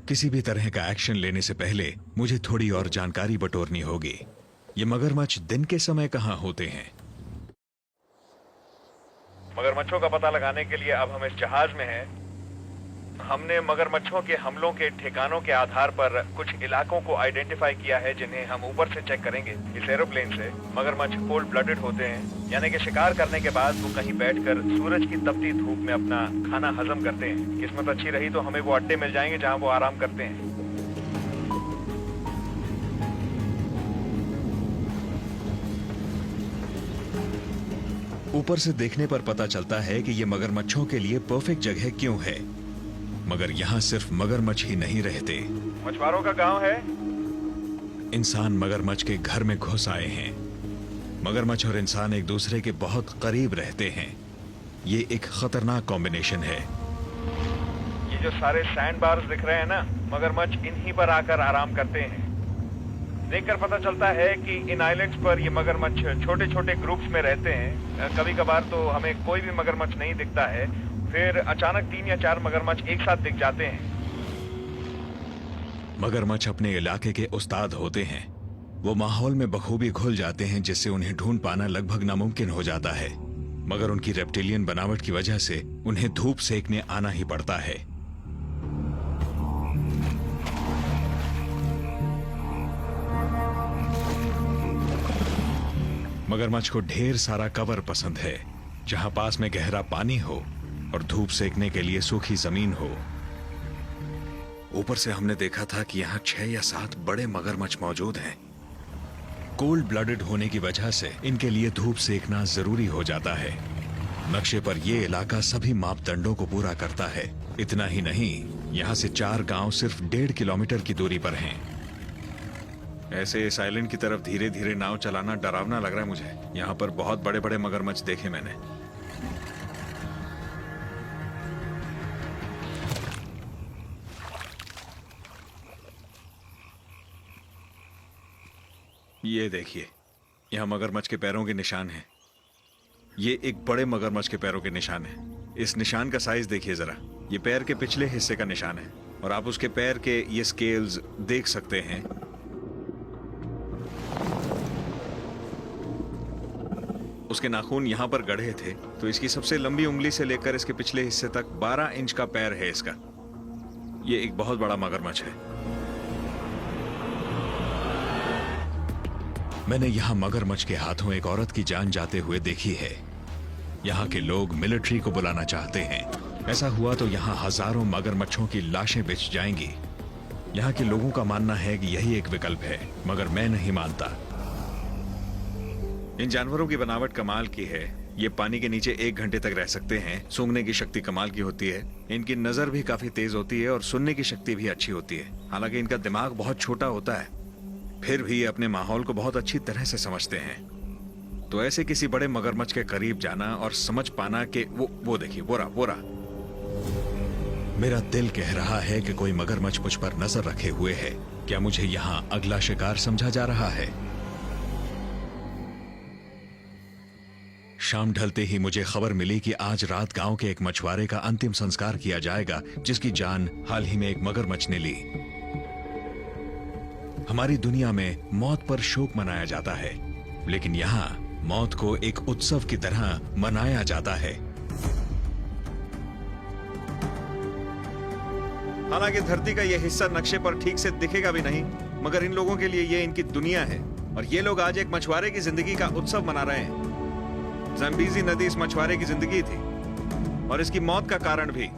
किसी भी तरह का एक्शन लेने से पहले मुझे थोड़ी और जानकारी बटोरनी होगी। ये मगरमच्छ दिन के समय कहाँ होते हैं? मगरमच्छों का पता लगाने के लिए अब हम इस जहाज में हैं। हमने मगरमच्छों के हमलों के ठिकानों के आधार पर कुछ इलाकों को आइडेंटिफाई किया है जिन्हें हम ऊपर से चेक करेंगे इस एरोप्लेन से। मगरमच्छ कोल्ड ब्लडेड होते हैं, यानी कि शिकार करने के बाद वो कहीं बैठकर सूरज की तपती धूप में अपना खाना हजम करते हैं। किस्मत अच्छी रही तो हमें वो अड्डे मिल जाएंगे जहां वो आराम करते हैं। ऊपर से देखने पर पता चलता है कि ये मगरमच्छों के लिए परफेक्ट जगह क्यों है। मगर यहाँ सिर्फ मगरमच्छ ही नहीं रहते। मछुआरों का गांव है। इंसान मगरमच्छ के घर में घुस आए हैं। मगरमच्छ और इंसान एक दूसरे के बहुत करीब रहते हैं। ये एक खतरनाक कॉम्बिनेशन है। ये जो सारे सैंड बार्स दिख रहे हैं ना, मगरमच्छ इन्हीं पर आकर आराम करते हैं। देखकर पता चलता है कि इन आइलैंड्स पर ये मगरमच्छ छोटे छोटे ग्रुप्स में रहते हैं। कभी कभार तो हमें कोई भी मगरमच्छ नहीं दिखता है, फिर अचानक 3 या 4 मगरमच्छ एक साथ दिख जाते हैं। मगरमच्छ अपने इलाके के उस्ताद होते हैं। वो माहौल में बखूबी घुल जाते हैं, जिससे उन्हें ढूंढ पाना लगभग नामुमकिन हो जाता है। मगर उनकी रेप्टिलियन बनावट की वजह से उन्हें धूप सेकने आना ही पड़ता है। मगरमच्छ को ढेर सारा कवर पसंद है, जहां पास में गहरा पानी हो और धूप सेकने के लिए सूखी जमीन हो। ऊपर से हमने देखा था कि यहाँ 6 या 7 बड़े मगरमच्छ मौजूद हैं। कोल्ड ब्लडेड होने की वजह से इनके लिए धूप सेकना जरूरी हो जाता है। नक्शे पर यह इलाका सभी मापदंडों को पूरा करता है। इतना ही नहीं, यहाँ से 4 गांव सिर्फ 1.5 किलोमीटर की दूरी पर हैं। ऐसे इस आइलैंड की तरफ धीरे धीरे नाव चलाना डरावना लग रहा है मुझे। यहाँ पर बहुत बड़े बड़े मगरमच्छ देखे मैंने। ये देखिए, यहाँ मगरमच्छ के पैरों के निशान हैं। ये एक बड़े मगरमच्छ के पैरों के निशान है। इस निशान का साइज देखिए जरा। ये पैर के पिछले हिस्से का निशान है और आप उसके पैर के ये स्केल्स देख सकते हैं। उसके नाखून यहाँ पर गढ़े थे, तो इसकी सबसे लंबी उंगली से लेकर इसके पिछले हिस्से तक 12 इंच का पैर है इसका। ये एक बहुत बड़ा मगरमच्छ है। मैंने यहाँ मगरमच्छ के हाथों एक औरत की जान जाते हुए देखी है। यहाँ के लोग मिलिट्री को बुलाना चाहते हैं। ऐसा हुआ तो यहाँ हजारों मगरमच्छों की लाशें बिछ जाएंगी। यहाँ के लोगों का मानना है कि यही एक विकल्प है, मगर मैं नहीं मानता। इन जानवरों की बनावट कमाल की है। ये पानी के नीचे 1 घंटे तक रह सकते हैं। सूंघने की शक्ति कमाल की होती है। इनकी नजर भी काफी तेज होती है और सुनने की शक्ति भी अच्छी होती है। हालांकि इनका दिमाग बहुत छोटा होता है, फिर भी ये अपने माहौल को बहुत अच्छी तरह से समझते हैं। तो ऐसे किसी बड़े मगरमच्छ के करीब जाना और समझ पाना कि वो देखिए, वो रहा। मेरा दिल कह रहा है कि कोई मगरमच्छ मुझ पर नजर रखे हुए है। क्या मुझे यहाँ अगला शिकार समझा जा रहा है? शाम ढलते ही मुझे खबर मिली कि आज रात गांव के एक मछुआरे का अंतिम संस्कार किया जाएगा, जिसकी जान हाल ही में एक मगरमच्छ ने ली। हमारी दुनिया में मौत पर शोक मनाया जाता है, लेकिन यहाँ मौत को एक उत्सव की तरह मनाया जाता है। हालांकि धरती का यह हिस्सा नक्शे पर ठीक से दिखेगा भी नहीं, मगर इन लोगों के लिए ये इनकी दुनिया है और ये लोग आज एक मछुआरे की जिंदगी का उत्सव मना रहे हैं। ज़म्बेज़ी नदी इस मछुआरे की जिंदगी थी और इसकी मौत का कारण भी।